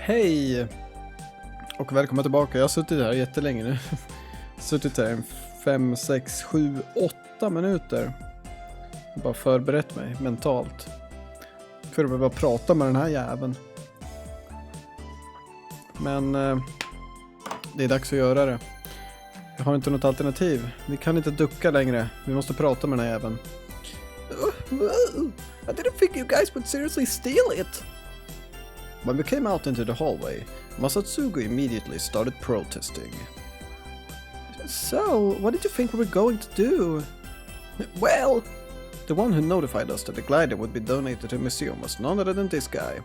Hej! Och välkomna tillbaka. Jag har suttit här jättelänge nu. Suttit här i 5, 6, 7, 8 minuter. Jag har bara förberett mig mentalt. För att behöva prata med den här jäveln. Men det är dags att göra det. Jag har inte något alternativ. Vi kan inte ducka längre. Vi måste prata med den här jäveln. I didn't think you guys would seriously steal it. When we came out into the hallway, Masatsugu immediately started protesting. So, what did you think we were going to do? Well, the one who notified us that the glider would be donated to Mysterium was none other than this guy.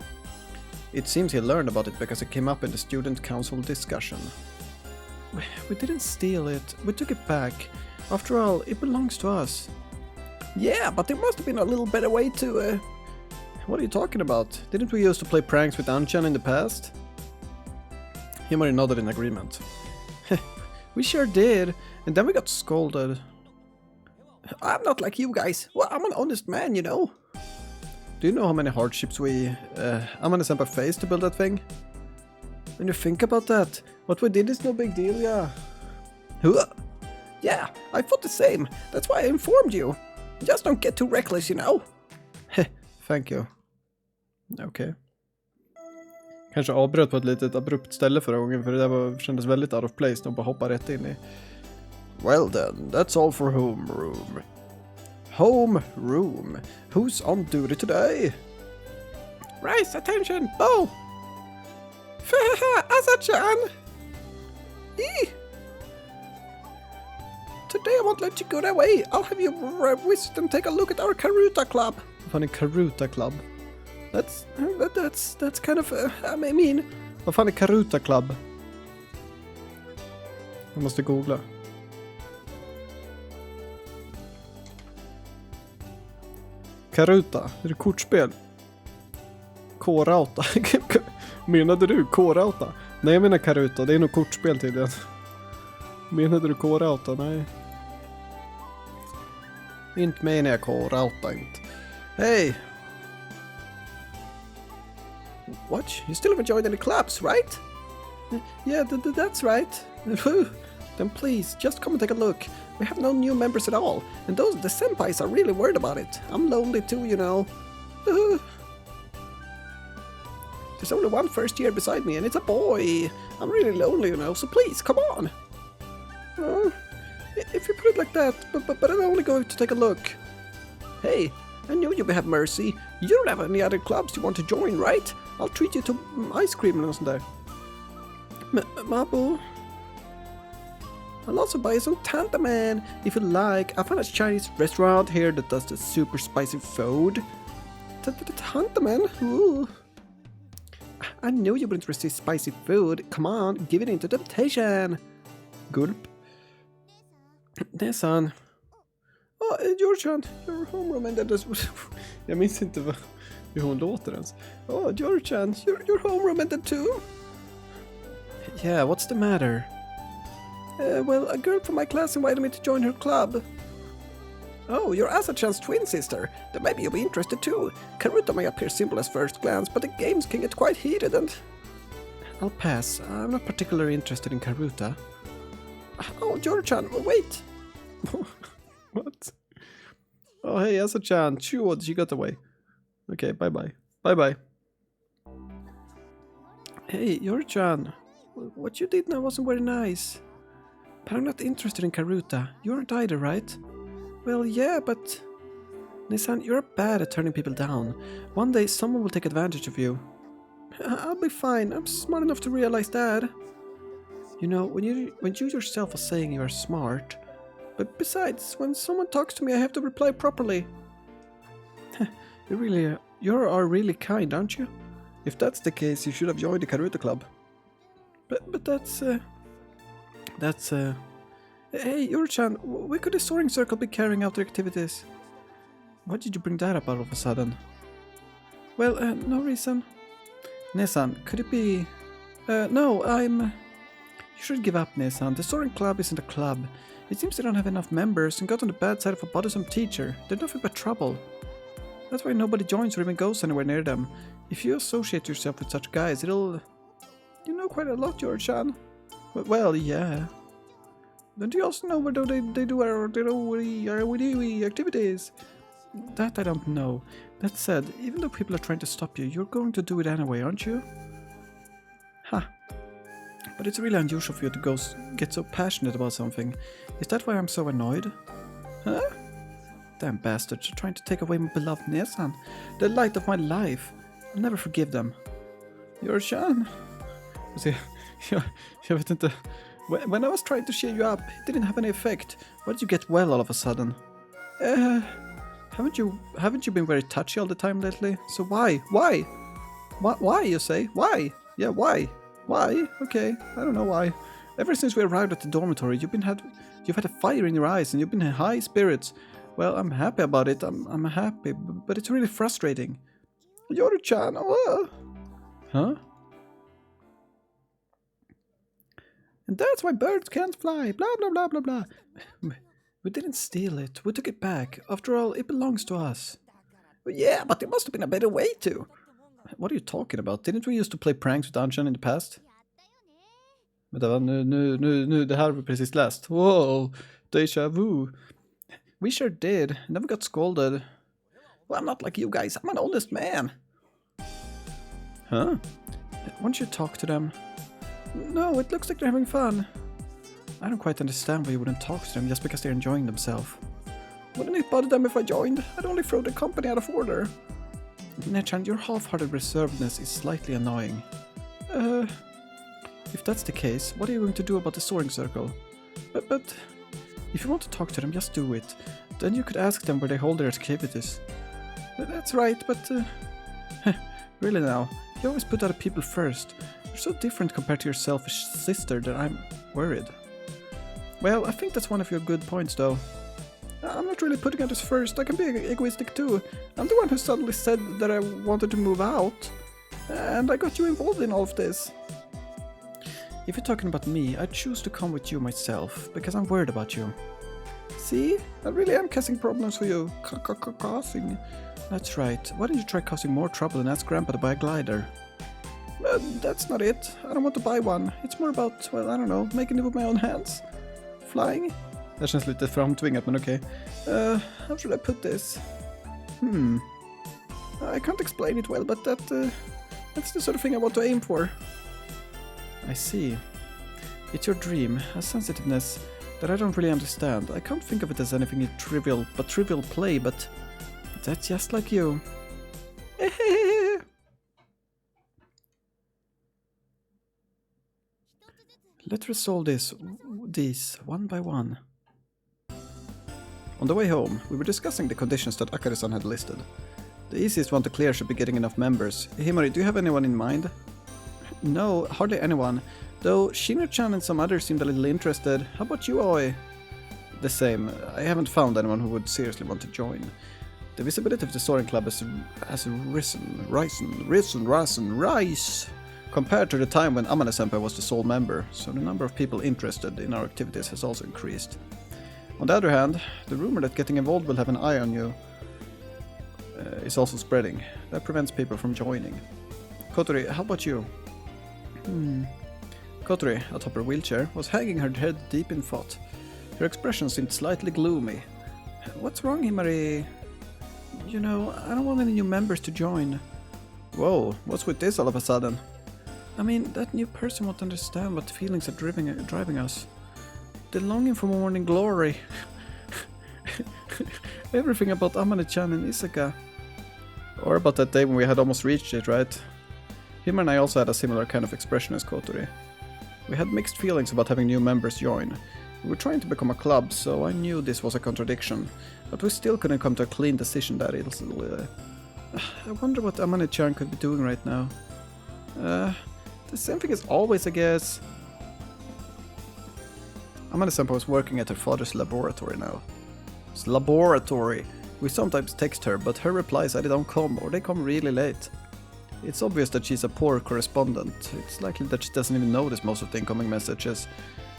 It seems he learned about it because it came up in the student council discussion. We didn't steal it. We took it back. After all, it belongs to us. Yeah, but there must have been a little better way to... What are you talking about? Didn't we used to play pranks with Anchan in the past? Himari nodded in agreement. We sure did, and then we got scolded. I'm not like you guys. Well, I'm an honest man, you know. Do you know how many hardships Amane-senpai faced to build that thing? When you think about that, what we did is no big deal, yeah. Yeah, I thought the same. That's why I informed you. Just don't get too reckless, you know. Thank you. Okej. Okay. Kanske avbröt på ett litet abrupt ställe förra gången, för det där kändes väldigt out of place när bara hoppa rätt in i. Well then, that's all for homeroom. Homeroom. Who's on duty today? Rise, attention, bow! Asa-chan! Today I won't let you go that way. I'll have you visit and take a look at our Karuta Club. Vad fan är Karuta Club? That's kind of, I mean... Vad fan är Karuta Club? Jag måste googla. Karuta, är det kortspel? K-rauta. Menade du K-rauta? Nej, jag menar Karuta, det är nog kortspel tydligen. Menade du K-rauta? Nej. Inte menar jag K-rauta, inte. Hey! What? You still haven't joined any clubs, right? Yeah, that's right. Then please, just come and take a look. We have no new members at all, and the senpais are really worried about it. I'm lonely too, you know. There's only one first year beside me, and it's a boy. I'm really lonely, you know, so please, come on. If you put it like that, but I'm only going to take a look. Hey, I knew you would have mercy. You don't have any other clubs you want to join, right? I'll treat you to ice cream eller något sånt där. Mabu. I'll also buy you some tantaman if you like. I found a Chinese restaurant here that does the super spicy food. Tantaman? Ooh. I knew you wouldn't resist spicy food. Come on, give it into temptation. Gulp. Nesan. Oh, Georgian, your homeroom ended as... Jag minns inte hur hon låter ens. Oh, Georgian, your homeroom ended too? Yeah, what's the matter? Well, a girl from my class invited me to join her club. Oh, you're Asa-chan's twin sister. Then maybe you'll be interested too. Karuta may appear simple at first glance, but the games can get quite heated and... I'll pass. I'm not particularly interested in Karuta. Oh, Georgian, wait! What? Oh, hey, Asa-chan. Sure, she got away. Okay, bye-bye. Bye-bye. Hey, Georgian. What you did now wasn't very nice. But I'm not interested in Karuta. You aren't either, right? Well, yeah, but... Nisan, you're bad at turning people down. One day someone will take advantage of you. I'll be fine. I'm smart enough to realize that. You know, when you yourself are saying you are smart... But besides, when someone talks to me, I have to reply properly. You are really kind, aren't you? If that's the case, you should have joined the Karuta Club. But that's... Hey, Yuri-chan, when could the soaring circle be carrying out their activities? Why did you bring that up all of a sudden? Well, no reason. Nesan, could it be... No, I'm... You should give up, Nesan. The soaring club isn't a club. It seems they don't have enough members and got on the bad side of a bothersome teacher. They're nothing but trouble. That's why nobody joins or even goes anywhere near them. If you associate yourself with such guys, it'll... know quite a lot, George-chan. Well, yeah. Don't you also know where they do our activities? That I don't know. That said, even though people are trying to stop you, you're going to do it anyway, aren't you? Ha. But it's really unusual for you to get so passionate about something. Is that why I'm so annoyed? Huh? Damn bastards are trying to take away my beloved Nesan, the light of my life. I'll never forgive them. George-chan. Jag vet inte. When I was trying to cheer you up, it didn't have any effect. Why did you get well all of a sudden? Haven't you been very touchy all the time lately? So why? Why, you say? Why? Yeah, why? Why? Okay, I don't know why. Ever since we arrived at the dormitory, you've had a fire in your eyes and you've been in high spirits. Well, I'm happy about it. I'm happy, but it's really frustrating. Yoru-chan, Huh? And that's why birds can't fly, blah blah blah blah blah. We didn't steal it, we took it back. After all, it belongs to us. Well, yeah, but there must have been a better way to. What are you talking about? Didn't we used to play pranks with Anshan in the past? Vänta, nu, det här har vi precis läst. Whoa, déjà vu. We sure did, never got scolded. Well, I'm not like you guys, I'm an honest man. Huh? Why don't you talk to them? No, it looks like they're having fun. I don't quite understand why you wouldn't talk to them just because they're enjoying themselves. Wouldn't it bother them if I joined? I'd only throw the company out of order. Nechan, your half-hearted reservedness is slightly annoying. If that's the case, what are you going to do about the soaring circle? But if you want to talk to them, just do it. Then you could ask them where they hold their activities. That's right, but... really now, you always put other people first. You're so different compared to your selfish sister that I'm worried. Well, I think that's one of your good points, though. I'm not really putting others first. I can be egoistic too. I'm the one who suddenly said that I wanted to move out. And I got you involved in all of this. If you're talking about me, I choose to come with you myself, because I'm worried about you. See? I really am causing problems for you. Causing. That's right. Why don't you try causing more trouble and ask Grandpa to buy a glider? That's not it. I don't want to buy one. It's more about, well, I don't know, making it with my own hands. Flying? Det känns lite framtvingat, men okej. How should I put this? I can't explain it well, but that's the sort of thing I want to aim for. I see. It's your dream, a sensitiveness that I don't really understand. I can't think of it as anything trivial play, but that's just like you. Let's resolve these one by one. On the way home, we were discussing the conditions that Akari-san had listed. The easiest one to clear should be getting enough members. Himari, do you have anyone in mind? No, hardly anyone. Though Shino-chan and some others seemed a little interested. How about you, Aoi? The same. I haven't found anyone who would seriously want to join. The visibility of the Soaring Club has risen compared to the time when Amane-senpai was the sole member, so the number of people interested in our activities has also increased. On the other hand, the rumor that getting involved will have an eye on you is also spreading. That prevents people from joining. Kotori, how about you? Kotori, atop her wheelchair, was hanging her head deep in thought. Her expression seemed slightly gloomy. What's wrong, Himari? You know, I don't want any new members to join. Whoa, what's with this all of a sudden? I mean, that new person won't understand what feelings are driving us. The longing for morning glory. Everything about Amane-chan and Isaka. Or about that day when we had almost reached it, right? Him and I also had a similar kind of expression as Kotori. We had mixed feelings about having new members join. We were trying to become a club, so I knew this was a contradiction, but we still couldn't come to a clean decision that easily. I wonder what Amane-chan could be doing right now. The same thing as always, I guess. Amane-senpai was working at her father's laboratory now. It's laboratory. We sometimes text her, but her replies either don't come or they come really late. It's obvious that she's a poor correspondent. It's likely that she doesn't even notice most of the incoming messages.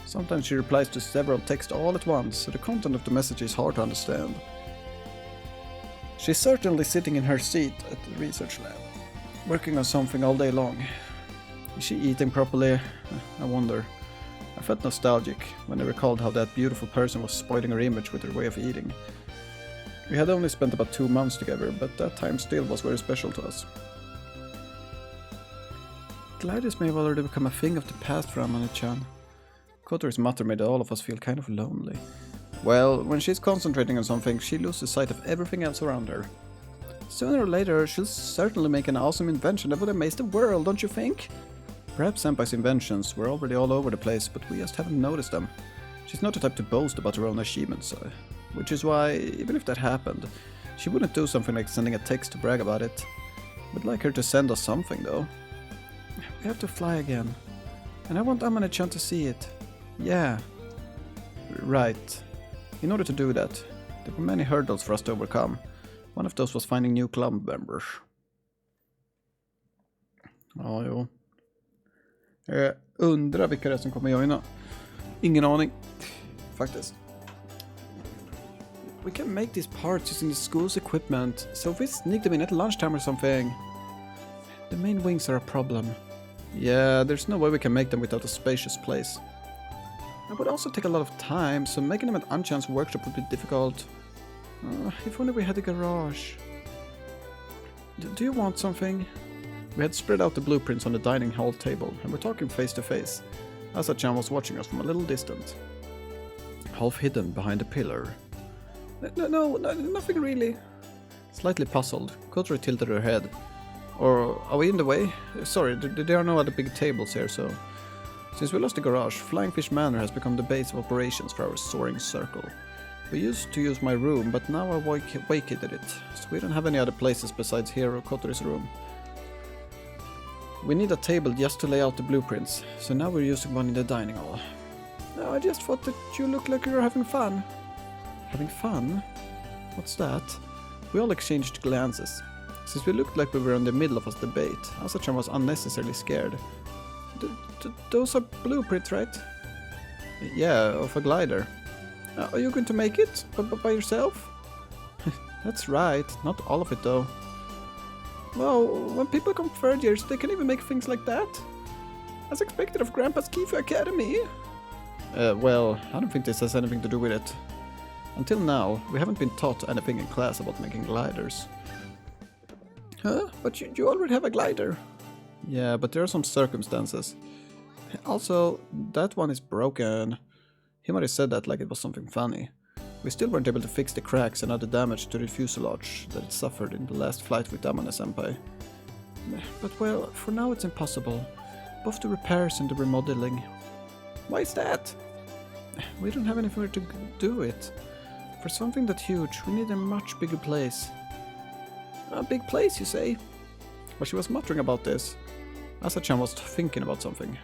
Sometimes she replies to several texts all at once, so the content of the message is hard to understand. She's certainly sitting in her seat at the research lab, working on something all day long. Is she eating properly? I wonder. I felt nostalgic when I recalled how that beautiful person was spoiling her image with her way of eating. We had only spent about 2 months together, but that time still was very special to us. Gliders may have already become a thing of the past for Amane-chan. Kotori's mutter made all of us feel kind of lonely. Well, when she's concentrating on something, she loses sight of everything else around her. Sooner or later, she'll certainly make an awesome invention that would amaze the world, don't you think? Perhaps Senpai's inventions were already all over the place, but we just haven't noticed them. She's not the type to boast about her own achievements, which is why, even if that happened, she wouldn't do something like sending a text to brag about it. We'd like her to send us something, though. We have to fly again, and I want Amane-chan to see it. Yeah. Right. In order to do that, there were many hurdles for us to overcome. One of those was finding new club members. Ja, jo. Jag undrar vilka det är som kommer joina. Ingen aning. Faktiskt. We can make these parts using the school's equipment, so if we sneak them in at lunchtime or something. The main wings are a problem. Yeah, there's no way we can make them without a spacious place. It would also take a lot of time, so making them at Anchan's workshop would be difficult. If only we had a garage. Do you want something? We had spread out the blueprints on the dining hall table, and we're talking face to face. Asa-chan was watching us from a little distant, half hidden behind a pillar. No, nothing really. Slightly puzzled, Kotori tilted her head. Or are we in the way? Sorry, there are no other big tables here, so... Since we lost the garage, Flying Fish Manor has become the base of operations for our soaring circle. We used to use my room, but now I vacated it, so we don't have any other places besides here or Kotori's room. We need a table just to lay out the blueprints, so now we're using one in the dining hall. No, I just thought that you looked like you were having fun. Having fun? What's that? We all exchanged glances. Since we looked like we were in the middle of a debate, Asa-chan was unnecessarily scared. Those are blueprints, right? Yeah, of a glider. Are you going to make it? By yourself? That's right, not all of it though. Well, when people come third years, they can even make things like that. As expected of Grandpa's Kifu Academy. Well, I don't think this has anything to do with it. Until now, we haven't been taught anything in class about making gliders. Huh? But you already have a glider. Yeah, but there are some circumstances. Also, that one is broken. Himari said that like it was something funny. We still weren't able to fix the cracks and other damage to the fuselage that it suffered in the last flight with Amane-senpai. But well, for now it's impossible. Both the repairs and the remodeling. Why is that? We don't have anywhere to do it. For something that huge, we need a much bigger place. A big place, you say? While she was muttering about this, Asa-chan was thinking about something.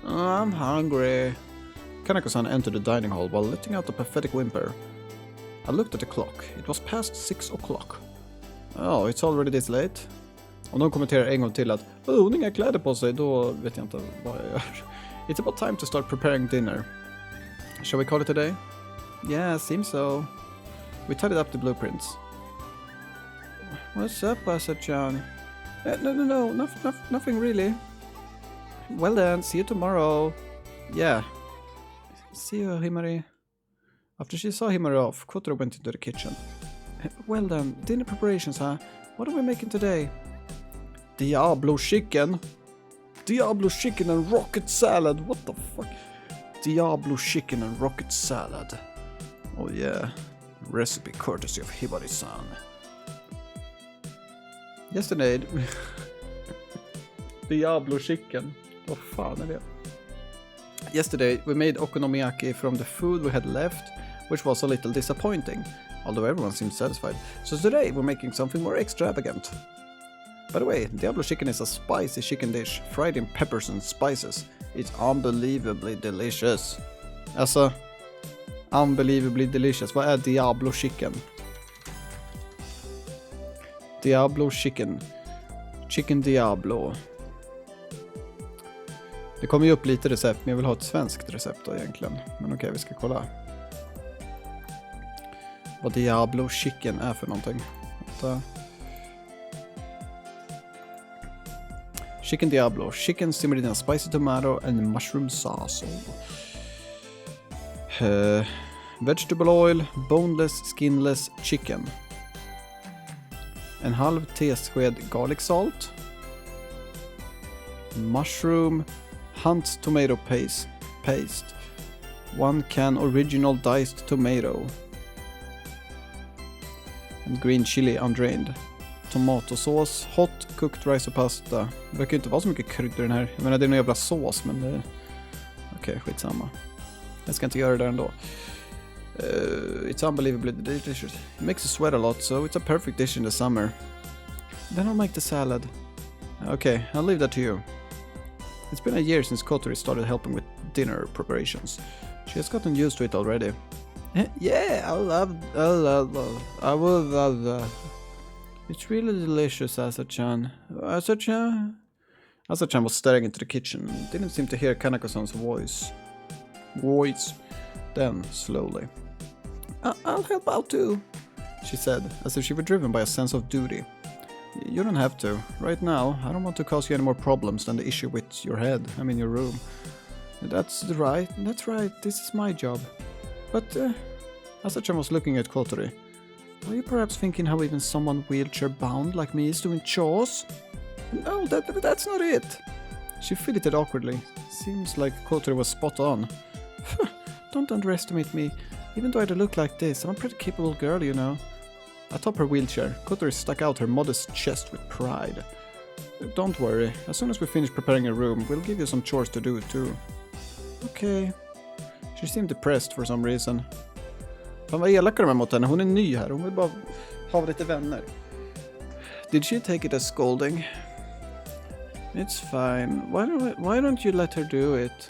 I'm hungry. Kaneko-san entered the dining hall while letting out a pathetic whimper. I looked at the clock. It was past 6 o'clock. Oh, it's already this late? Om de kommenterar en gång till att hon har inga kläder på sig, då vet jag inte vad jag gör. It's about time to start preparing dinner. Shall we call it a day? Yeah, seems so. We tidied up the blueprints. What's up, Asa-chan? No, nothing really. Well then, see you tomorrow. Yeah. See you, Himari. After she saw Himari off, Kotori went into the kitchen. Well then, dinner preparations, huh? What are we making today? Diablo chicken. Diablo chicken and rocket salad. What the fuck? Diablo chicken and rocket salad. Oh yeah. Recipe courtesy of Hibari-san. Yesterday... Diablo chicken. Vad fan är det? Yesterday we made okonomiyaki from the food we had left, which was a little disappointing, although everyone seemed satisfied. So today we're making something more extravagant. By the way, Diablo chicken is a spicy chicken dish, fried in peppers and spices. It's unbelievably delicious. Alltså, unbelievably delicious. Vad är Diablo chicken? Diablo chicken. Chicken Diablo. Det kommer ju upp lite recept, men jag vill ha ett svenskt recept då egentligen. Men okej, vi ska kolla. Vad Diablo chicken är för någonting. Vänta. Chicken Diablo, chicken simmered in a spicy tomato and mushroom sauce. Vegetable oil, boneless, skinless chicken. En halv tesked garlic salt. Mushroom, Hunt's tomato paste. 1 can original diced tomato. And green chili undrained. Tomatosås, hot cooked rice och pasta. Det verkar inte vara så mycket kryddor i den här. Jag menar, det är en jävla sås, men det... Okej, skitsamma. Jag ska inte göra det där ändå. It's unbelievably delicious. It makes you sweat a lot, so it's a perfect dish in the summer. Then I'll make the salad. Okay, I'll leave that to you. It's been a year since Kotori started helping with dinner preparations. She has gotten used to it already. Yeah, I will love that. It's really delicious, Asa-chan. Asa-chan? Asa-chan was staring into the kitchen. Didn't seem to hear Kanako-san's voice. Then, slowly. I'll help out too, she said, as if she were driven by a sense of duty. You don't have to. Right now, I don't want to cause you any more problems than the issue with your head. Your room. That's right. This is my job. But, Asa-chan was looking at Kotori. Are you perhaps thinking how even someone wheelchair-bound like me is doing chores? No, that's not it. She fidgeted awkwardly. Seems like Kotori was spot on. Don't underestimate me. Even though I look like this, I'm a pretty capable girl, you know. Atop her wheelchair, Kotori stuck out her modest chest with pride. Don't worry. As soon as we finish preparing a room, we'll give you some chores to do too. Okay. She seemed depressed for some reason. Fan vad elakar de är mot henne. Hon är ny här. Hon vill bara ha lite vänner. Did she take it as scolding? It's fine. Why don't you let her do it?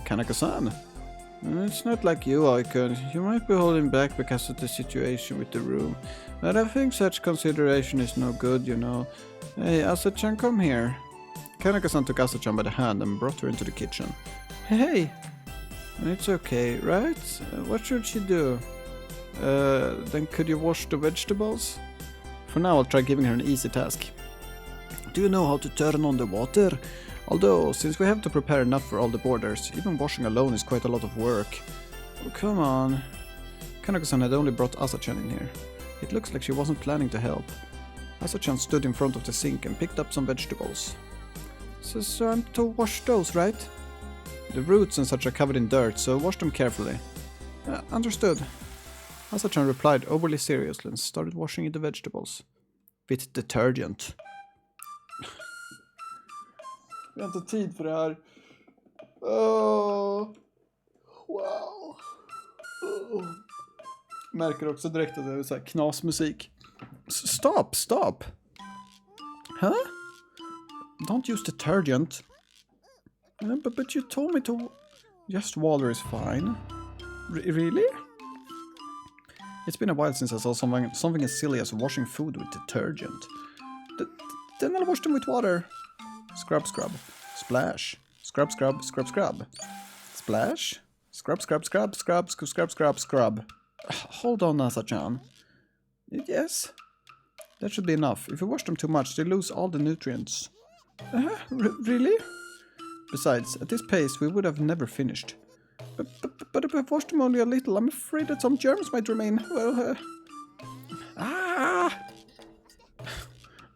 Kanako-san? It's not like you, Icon. You might be holding back because of the situation with the room. But I think such consideration is no good, you know. Hey, Asa-chan, come here. Kanako-san took Asa-chan by the hand and brought her into the kitchen. Hey! It's okay, right? What should she do? Then could you wash the vegetables? For now, I'll try giving her an easy task. Do you know how to turn on the water? Although, since we have to prepare enough for all the boarders, even washing alone is quite a lot of work. Oh, come on. Kanako-san had only brought Asa-chan in here. It looks like she wasn't planning to help. Asa-chan stood in front of the sink and picked up some vegetables. So I'm to wash those, right? The roots and such are covered in dirt, so wash them carefully. Understood. Asa-chan replied overly seriously and started washing the vegetables. With detergent. Vi har inte tid för det här. Oh. Wow. Oh. Märker också direkt att det är så här knasmusik. Stop! Huh? Don't use detergent. But you told me to... Just water is fine. Really? It's been a while since I saw something as silly as washing food with detergent. Then I'll wash them with water. Scrub. Splash. Scrub. Splash. Scrub. Hold on, Asa-chan. Yes. That should be enough. If you wash them too much, they lose all the nutrients. Really? Besides, at this pace, we would have never finished. But if I've washed them only a little, I'm afraid that some germs might remain. Well,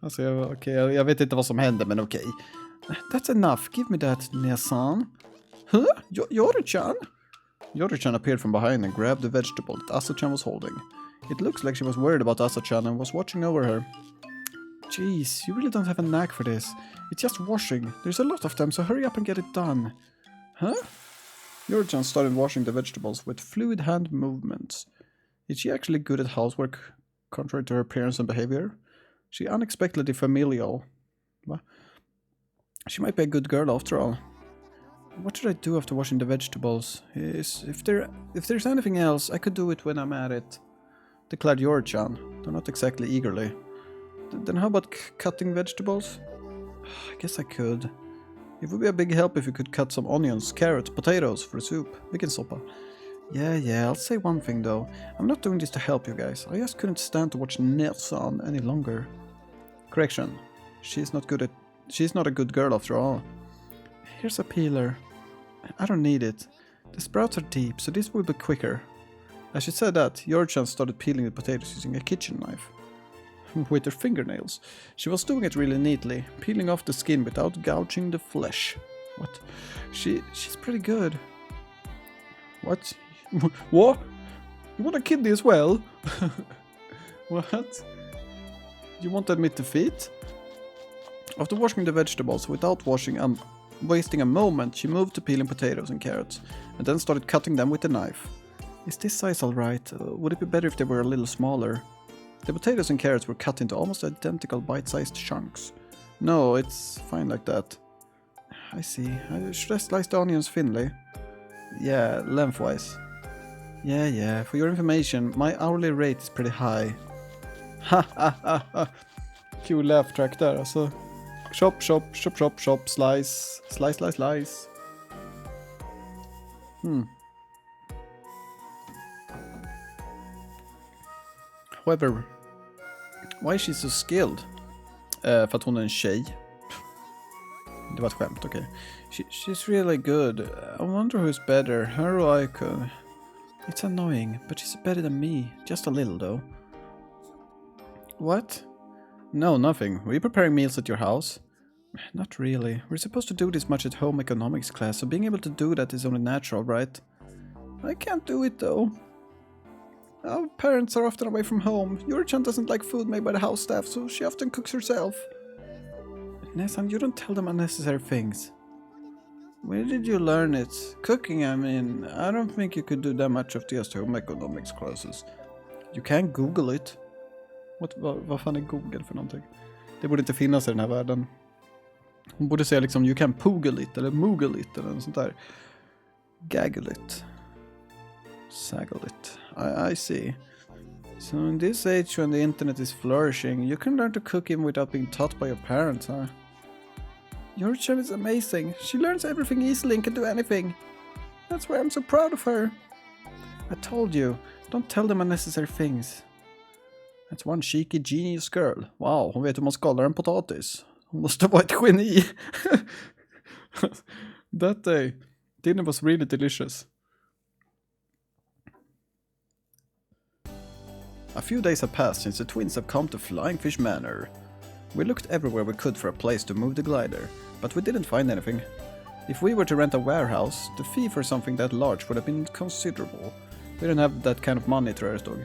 Alltså, jag vet inte vad som hände, men okej. That's enough. Give me that, Nia-san. Huh? Yori-chan? Yori-chan appeared from behind and grabbed the vegetable that Asa-chan was holding. It looks like she was worried about Asa-chan and was watching over her. Jeez, you really don't have a knack for this. It's just washing. There's a lot of them, so hurry up and get it done. Huh? Yori-chan started washing the vegetables with fluid hand movements. Is she actually good at housework, contrary to her appearance and behavior? She unexpectedly familial. What? She might be a good girl after all. What should I do after washing the vegetables? If there's anything else, I could do it when I'm at it, declared Yori-chan, though not exactly eagerly. Then how about cutting vegetables? I guess I could. It would be a big help if you could cut some onions, carrots, potatoes for the soup. Vilken soppa. Yeah, I'll say one thing though. I'm not doing this to help you guys. I just couldn't stand to watch Nia-san any longer. Correction. She's not good at She's not a good girl after all. Here's a peeler. I don't need it. The sprouts are deep, so this will be quicker. As she said that, Yorchan started peeling the potatoes using a kitchen knife. With her fingernails. She was doing it really neatly, peeling off the skin without gouging the flesh. What? She's pretty good. What? What? You want a kidney as well? What? You want to admit defeat? After washing the vegetables without wasting a moment, she moved to peeling potatoes and carrots, and then started cutting them with a knife. Is this size alright? Would it be better if they were a little smaller? The potatoes and carrots were cut into almost identical bite-sized chunks. No, it's fine like that. I see. Should I slice the onions thinly? Yeah, lengthwise. Yeah, for your information, my hourly rate is pretty high. Ha ha ha ha. Kul laugh track där alltså. Chop, slice. Slice. However, why is she so skilled? För att hon är en tjej. Det var ett skämt, okej. She's really good. I wonder who's better, her or Aiko. It's annoying, but she's better than me. Just a little, though. What? No, nothing. Were you preparing meals at your house? Not really. We're supposed to do this much at home economics class, so being able to do that is only natural, right? I can't do it, though. Our parents are often away from home. Yorchan doesn't like food made by the house staff, so she often cooks herself. Nesan, you don't tell them unnecessary things. Where did you learn it? Cooking, I mean. I don't think you could do that much of just home economics classes. You can Google it. Vad fan är Google för någonting? Det borde inte finnas i den här världen. Hon borde säga liksom you can Google it eller Moogle it eller något sånt där. Gaggle it. Saggle it. I see. So in this age when the internet is flourishing, you can learn to cook even without being taught by your parents, huh? Your child is amazing. She learns everything easily and can do anything. That's why I'm so proud of her. I told you, don't tell them unnecessary things. That's one cheeky genius girl. Wow, hon vet hur man skalar en potatis. Hon måste vara ett geni. That day, dinner was really delicious. A few days have passed since the twins have come to Flying Fish Manor. We looked everywhere we could for a place to move the glider, but we didn't find anything. If we were to rent a warehouse, the fee for something that large would have been considerable. We don't have that kind of money, tror jag det stod.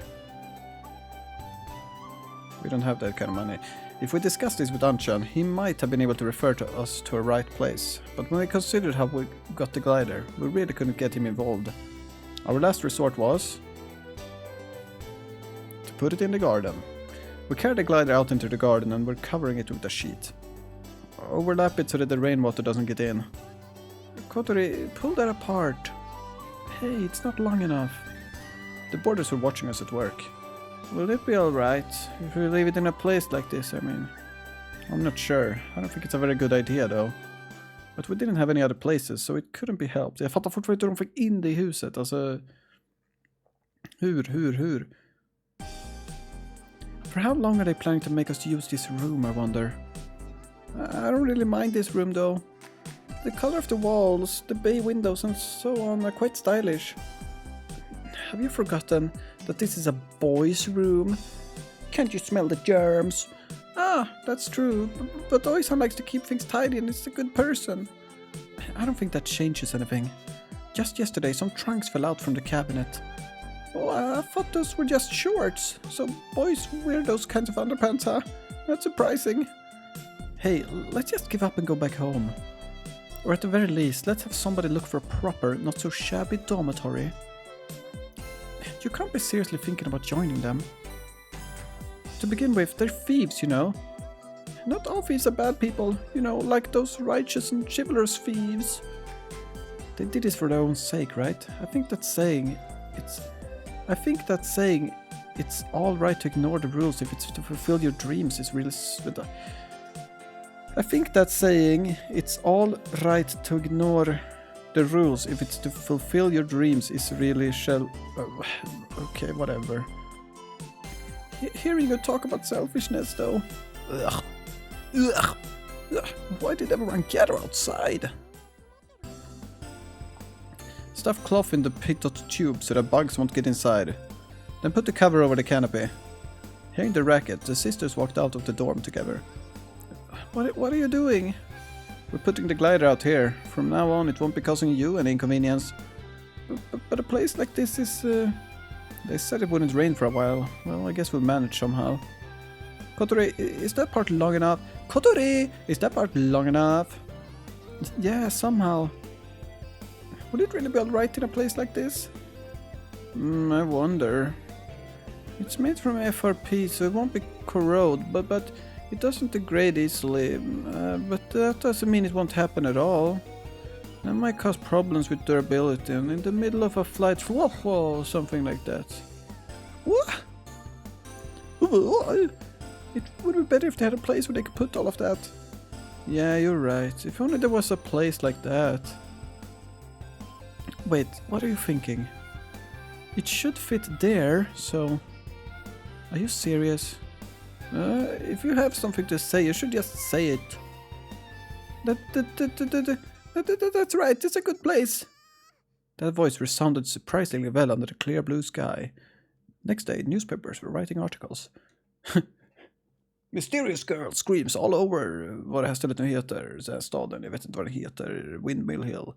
We don't have that kind of money. If we discussed this with Anchan, he might have been able to refer to us to a right place, but when we considered how we got the glider, we really couldn't get him involved. Our last resort was to put it in the garden. We carried the glider out into the garden and we're covering it with a sheet. Overlap it so that the rainwater doesn't get in. Kotori, pull that apart. Hey, it's not long enough. The boarders were watching us at work. Will it be alright if we leave it in a place like this, I mean? I'm not sure. I don't think it's a very good idea though. But we didn't have any other places, so it couldn't be helped. Jag fattar fortfarande hur de fick in det i huset. Alltså... Hur? For how long are they planning to make us use this room, I wonder? I don't really mind this room though. The color of the walls, the bay windows and so on are quite stylish. Have you forgotten that this is a boys' room? Can't you smell the germs? Ah, that's true. But Oisan likes to keep things tidy and is a good person. I don't think that changes anything. Just yesterday, some trunks fell out from the cabinet. Oh, I thought those were just shorts. So boys wear those kinds of underpants, huh? That's surprising. Hey, let's just give up and go back home. Or at the very least, let's have somebody look for a proper, not so shabby dormitory. You can't be seriously thinking about joining them. To begin with, they're thieves, you know. Not all thieves are bad people, you know, like those righteous and chivalrous thieves. They did this for their own sake, right? I think that saying it's all right to ignore the rules if it's to fulfill your dreams is really... I think that saying it's all right to ignore the rules if it's to fulfill your dreams is really okay, whatever. Hearing you talk about selfishness though. Ugh. Ugh, why did everyone gather outside? Stuff cloth in the pitot tube so that bugs won't get inside. Then put the cover over the canopy. Hearing the racket, the sisters walked out of the dorm together. What are you doing? We're putting the glider out here. From now on, it won't be causing you any inconvenience. But a place like this is... They said it wouldn't rain for a while. Well, I guess we'll manage somehow. Kotori, is that part long enough? Kotori, is that part long enough? Yeah, somehow. Would it really be alright in a place like this? I wonder. It's made from FRP, so it won't be corrode, but it doesn't degrade easily. But that doesn't mean it won't happen at all. That might cause problems with durability, and in the middle of a flight, whoa, something like that. What? It would be better if they had a place where they could put all of that. Yeah, you're right. If only there was a place like that. Wait, what are you thinking? It should fit there, so... Are you serious? If you have something to say, you should just say it. That's right, it's a good place. That voice resounded surprisingly well under the clear blue sky. Next day, newspapers were writing articles. Mysterious girl screams all over vad det här stället nu heter. Så här staden, jag vet inte vad det heter. Windmill Hill.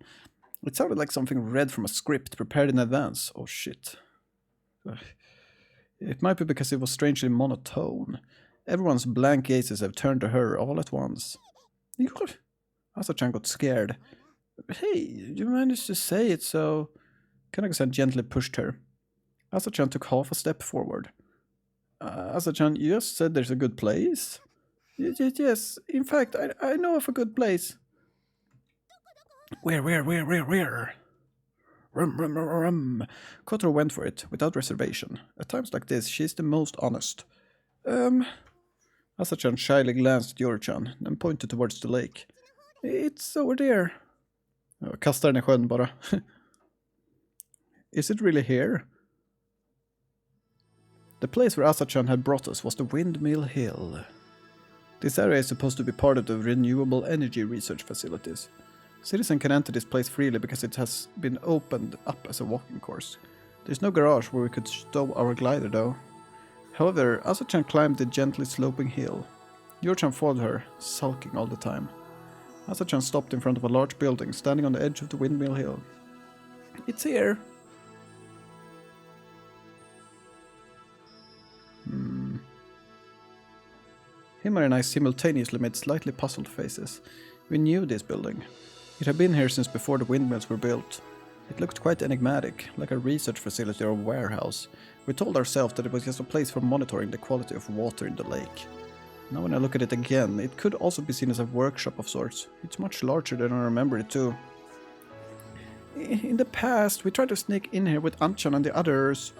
It sounded like something read from a script prepared in advance. Oh shit. It might be because it was strangely monotone. Everyone's blank gazes have turned to her all at once. Asa-chan got scared. Hey, you managed to say it, so... Kanako-san gently pushed her. Asa-chan took half a step forward. Asa-chan, you just said there's a good place? Yes, in fact, I know of a good place. Where? Rum. Kotaro went for it, without reservation. At times like this, she's the most honest. Asa-chan shyly glanced at Yori-chan, then pointed towards the lake. It's over there. Kastar den i sjön bara. Is it really here? The place where Asa-chan had brought us was the Windmill Hill. This area is supposed to be part of the renewable energy research facilities. Citizens can enter this place freely because it has been opened up as a walking course. There's no garage where we could stow our glider though. However, Asa-chan climbed the gently sloping hill. Yori-chan followed her, sulking all the time. Asa-chan stopped in front of a large building, standing on the edge of the Windmill Hill. It's here. Himari and I simultaneously made slightly puzzled faces. We knew this building. It had been here since before the windmills were built. It looked quite enigmatic, like a research facility or a warehouse. We told ourselves that it was just a place for monitoring the quality of water in the lake. Now when I look at it again, it could also be seen as a workshop of sorts. It's much larger than I remember it too. In the past, we tried to sneak in here with Anchan and the others.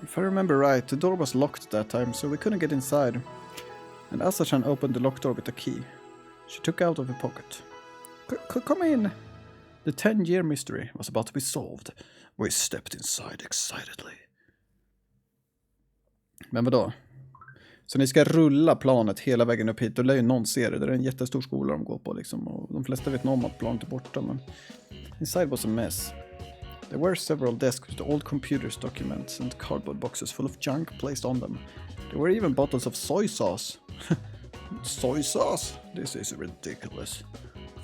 If I remember right, the door was locked at that time, so we couldn't get inside. And Asa-chan opened the locked door with a key. She took out of her pocket. Come in! The 10-year mystery was about to be solved. We stepped inside excitedly. Men vadå? Så ni ska rulla planet hela vägen upp hit, då lär ju någon se det. Det är en jättestor skola de går på liksom. Och de flesta vet nog om att planet är borta, men... Inside was a mess. There were several desks with old computers, documents, and cardboard boxes full of junk placed on them. There were even bottles of soy sauce. Soy sauce? This is ridiculous.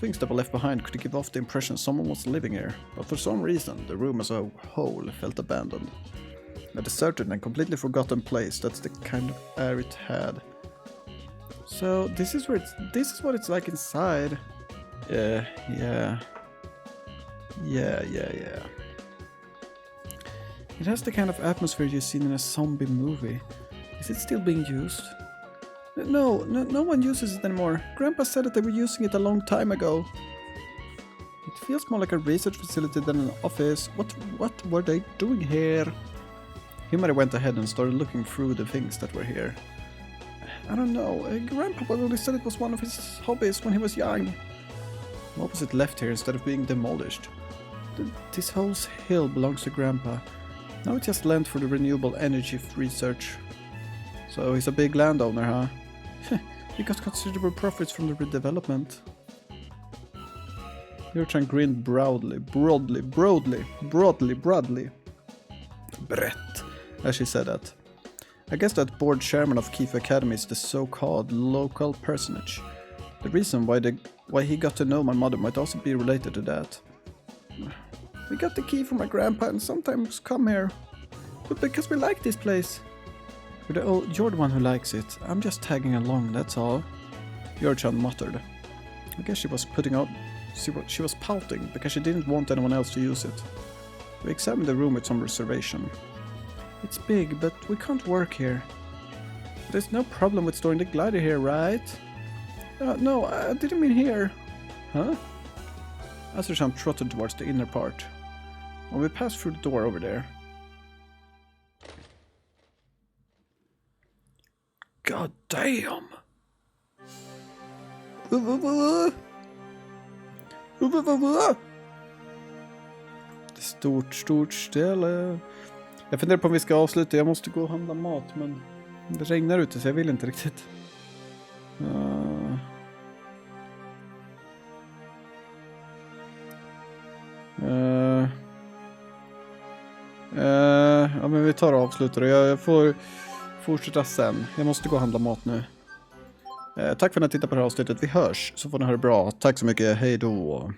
Things that were left behind could give off the impression someone was living here, but for some reason, the room as a whole felt abandoned. A deserted and completely forgotten place, that's the kind of air it had. So, this is what it's like inside. Yeah. It has the kind of atmosphere you've seen in a zombie movie. Is it still being used? No one uses it anymore. Grandpa said that they were using it a long time ago. It feels more like a research facility than an office. What were they doing here? Himari went ahead and started looking through the things that were here. I don't know. Grandpa only said it was one of his hobbies when he was young. What was it left here instead of being demolished? This whole hill belongs to Grandpa. Now it's just land for the renewable energy research. So he's a big landowner, huh? We got considerable profits from the redevelopment. Yurchan grinned broadly, Brett, as she said that. I guess that board chairman of Keefe Academy is the so-called local personage. The reason why he got to know my mother might also be related to that. We got the key from my grandpa and sometimes come here. But because we like this place. You're the one who likes it. I'm just tagging along, that's all. Yurchan muttered. I guess she was she was pouting because she didn't want anyone else to use it. We examined the room with some reservation. It's big, but we can't work here. There's no problem with storing the glider here, right? No, I didn't mean here. Huh? Azurchan trotted towards the inner part. When we passed through the door over there. God damn! Stort ställe. Jag funderar på om vi ska avsluta. Jag måste gå och handla mat, men det regnar ute så jag vill inte riktigt. Ja, men vi tar och avslutar och jag får fortsätta sen. Jag måste gå och handla mat nu. Tack för att ni tittade på det här avsnittet. Vi hörs så får ni ha det bra. Tack så mycket. Hej då.